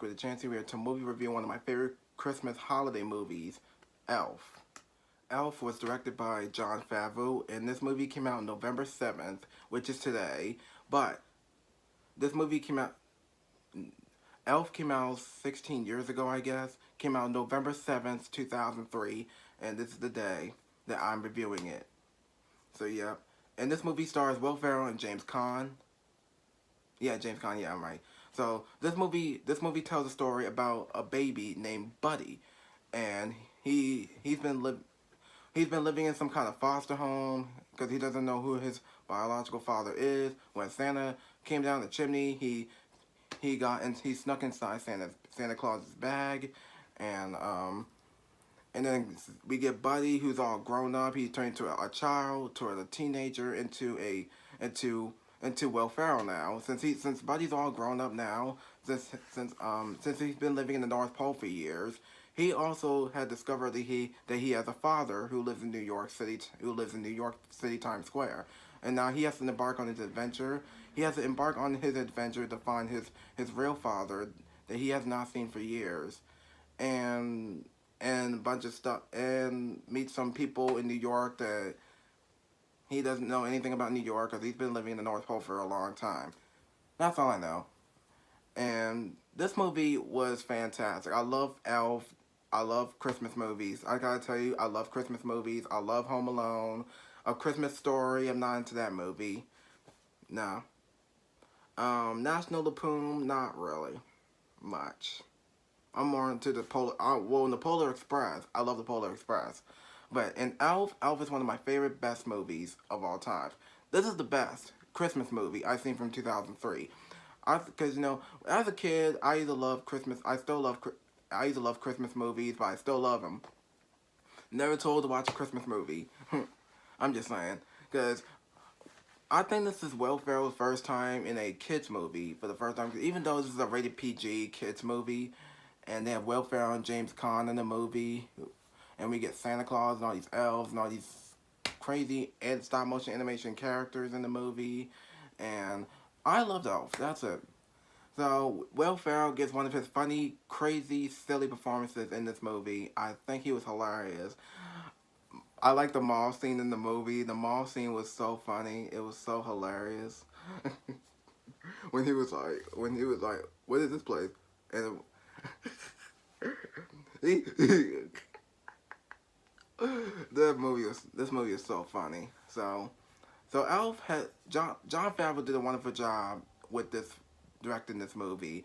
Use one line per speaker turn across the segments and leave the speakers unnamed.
with a chance here to movie review one of my favorite Christmas holiday movies, Elf. Elf was directed by Jon Favreau, and this movie came out November 7th, which is today. But this movie came out, Elf came out 16 years ago, I guess. Came out November 7th, 2003, and this is the day that I'm reviewing it. So, yeah. And this movie stars Will Ferrell and James Caan. Yeah, James Caan, yeah, I'm right. So this movie tells a story about a baby named Buddy, and he's been living in some kind of foster home because he doesn't know who his biological father is. When Santa came down the chimney, he snuck inside Santa Claus's bag, and and then we get Buddy, who's all grown up. He turned into a child, to a teenager, into Will Ferrell now. Since Buddy's all grown up now, since he's been living in the North Pole for years, he also had discovered that he has a father who lives in New York City Times Square, and now he has to embark on his adventure. He has to embark on his adventure to find his real father that he has not seen for years, and a bunch of stuff, and meet some people in New York that he doesn't know anything about New York because he's been living in the North Pole for a long time. That's all I know. And this movie was fantastic. I love Elf. I love Christmas movies. I gotta tell you, I love Christmas movies. I love Home Alone. A Christmas Story, I'm not into that movie. No. National Lampoon, not really much. I'm more into the the Polar Express. I love the Polar Express. But in Elf is one of my favorite best movies of all time. This is the best Christmas movie I've seen from 2003. Because as a kid, I used to love Christmas. I used to love Christmas movies, but I still love them. Never told to watch a Christmas movie. I'm just saying, because I think this is Will Ferrell's first time in a kids movie for the first time. Even though this is a rated PG kids movie, and they have Will Ferrell and James Caan in the movie, and we get Santa Claus and all these elves and all these crazy stop motion animation characters in the movie, and I loved Elf. That's it. So Will Ferrell gets one of his funny, crazy, silly performances in this movie. I think he was hilarious. I like the mall scene in the movie. The mall scene was so funny. It was so hilarious. When he was like, "What is this place?" And he, this movie is so funny. So Elf had Jon Favreau did a wonderful job with directing this movie.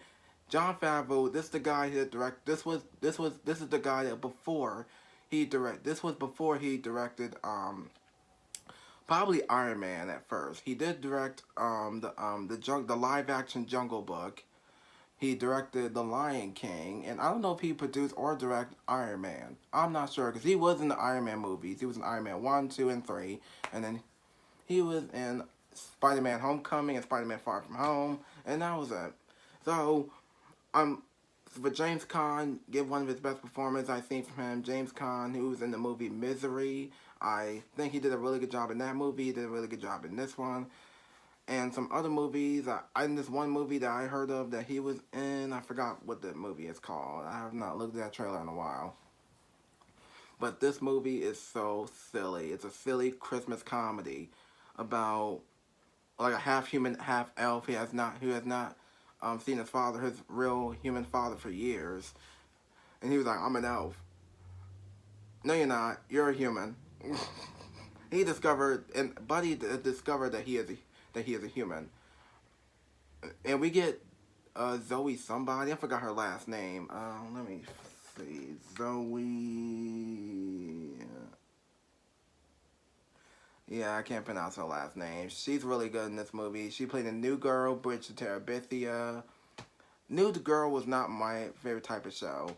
Jon Favreau, this is the guy that direct. This is the guy that This was before he directed probably Iron Man at first. He did direct the live action Jungle Book. He directed The Lion King, and I don't know if he produced or directed Iron Man. I'm not sure because he was in the Iron Man movies. He was in Iron Man 1, 2, and 3, and then he was in Spider-Man Homecoming and Spider-Man Far From Home, and that was it. So, for James Caan, give one of his best performances I've seen from him. James Caan, who was in the movie Misery. I think he did a really good job in that movie. He did a really good job in this one. And some other movies. In this one movie that I heard of that he was in, I forgot what the movie is called. I have not looked at that trailer in a while. But this movie is so silly. It's a silly Christmas comedy about like a half human, half elf who has not seen his real human father for years. And he was like, "I'm an elf." "No, you're not. You're a human." Buddy discovered that he is a human. And we get Zoe somebody. I forgot her last name. Let me see. Zoe. Yeah, I can't pronounce her last name. She's really good in this movie. She played a new girl, Bridge to Terabithia. New Girl was not my favorite type of show.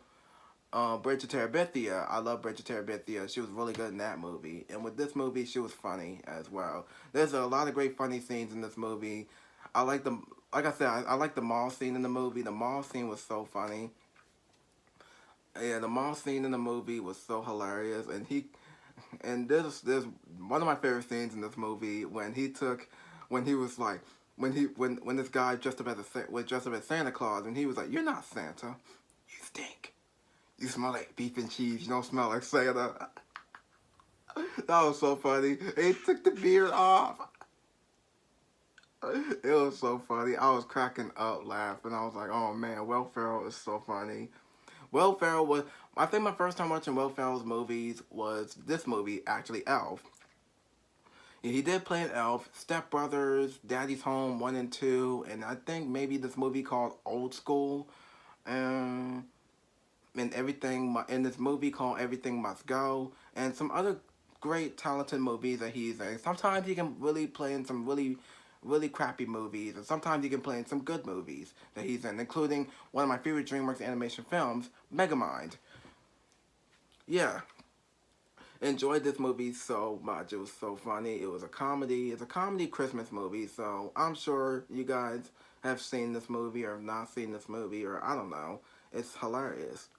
Bridge to Terabithia, I love Bridge to Terabithia. She was really good in that movie. And with this movie, she was funny as well. There's a lot of great funny scenes in this movie. Like I said, I like the mall scene in the movie. The mall scene was so funny. Yeah, the mall scene in the movie was so hilarious. And there's one of my favorite scenes in this movie when he was like, when this guy dressed up as Santa Claus, and he was like, "You're not Santa. You stink. You smell like beef and cheese. You don't smell like Santa." That was so funny. He took the beard off. It was so funny. I was cracking up laughing. I was like, "Oh man, Will Ferrell is so funny." Will Ferrell was. I think my first time watching Will Ferrell's movies was this movie, actually, Elf. Yeah, he did play an elf, Step Brothers, Daddy's Home 1 and 2, and I think maybe this movie called Old School. Um, in this movie called Everything Must Go, and some other great talented movies that he's in. Sometimes he can really play in some really crappy movies, and sometimes he can play in some good movies that he's in, including one of my favorite DreamWorks animation films, Megamind. Yeah, enjoyed this movie so much. It was so funny. It was a comedy. It's a comedy Christmas movie, so I'm sure you guys have seen this movie or have not seen this movie, or I don't know. It's hilarious.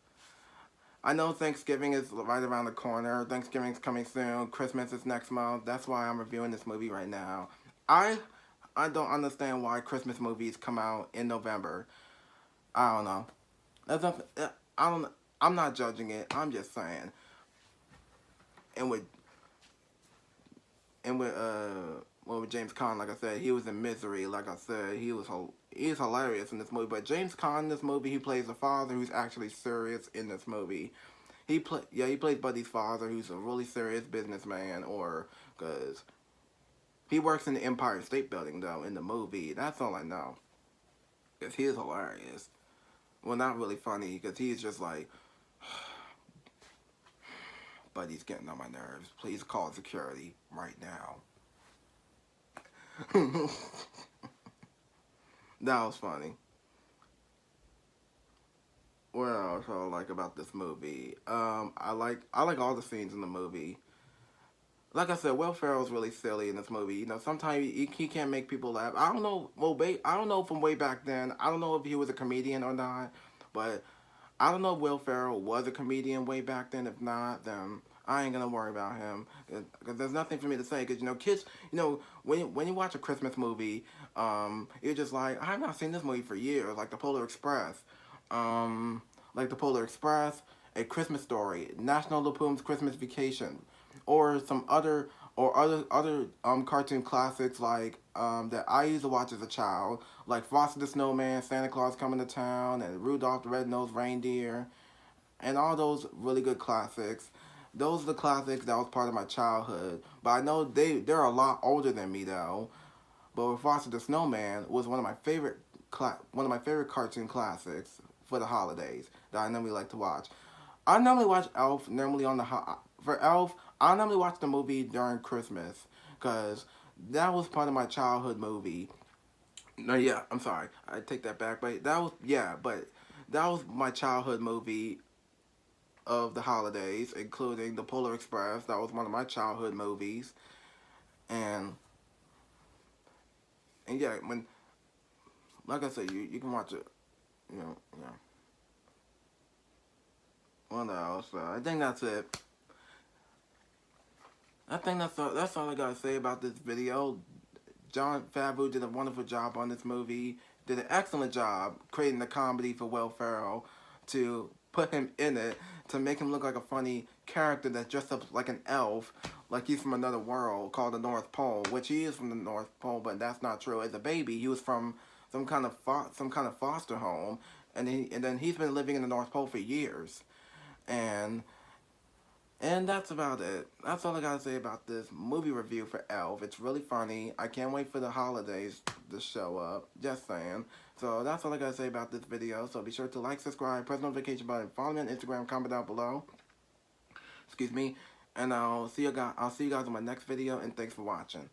I know Thanksgiving is right around the corner. Thanksgiving's coming soon. Christmas is next month. That's why I'm reviewing this movie right now. I I don't understand why Christmas movies come out in November. I don't know. That's not, I don't. I'm not judging it. I'm just saying. And with with James Caan, like I said, he was in Misery. Like I said, he's hilarious in this movie. But James Caan in this movie, he plays a father who's actually serious in this movie. He plays Buddy's father, who's a really serious businessman, or because he works in the Empire State Building though in the movie. That's all I know. Cause he is hilarious. Well, not really funny, because he's just like, Buddy's getting on my nerves. Please call security right now. That was funny. What else I like about this movie? I like all the scenes in the movie. Like I said, Will Ferrell's really silly in this movie. You know, sometimes he can't make people laugh. I don't know. Well, I don't know from way back then. I don't know if he was a comedian or not, but I don't know if Will Ferrell was a comedian way back then. If not, then I ain't gonna worry about him, because there's nothing for me to say. Because you know, kids, you know, when you watch a Christmas movie, you're just like, I have not seen this movie for years, like the Polar Express, like the Polar Express, A Christmas Story, National Lampoon's Christmas Vacation, or some other cartoon classics like that I used to watch as a child, like Frosty the Snowman, Santa Claus Coming to Town, and Rudolph the Red-Nosed Reindeer, and all those really good classics. Those are the classics that was part of my childhood. But I know they're a lot older than me though. But Frosty the Snowman was one of my favorite cartoon classics for the holidays that I normally like to watch. I normally watch Elf normally for Elf. I normally watch the movie during Christmas, because that was part of my childhood movie. No, yeah, I'm sorry, I take that back. But that was my childhood movie of the holidays, including The Polar Express. That was one of my childhood movies, and yeah, when like I said, you can watch it. Yeah. What else? I think that's it. I think that's all I gotta say about this video. Jon Favreau did a wonderful job on this movie. Did an excellent job creating the comedy for Will Ferrell, to put him in it, to make him look like a funny character that's dressed up like an elf, like he's from another world called the North Pole, which he is from the North Pole, but that's not true. As a baby, he was from some kind of foster home, and then he's been living in the North Pole for years, and that's about it. That's all I gotta say about this movie review for Elf. It's really funny. I can't wait for the holidays to show up. Just saying. So that's all I gotta say about this video. So be sure to like, subscribe, press the notification button, follow me on Instagram, comment down below. Excuse me. And I'll see you guys on my next video, and thanks for watching.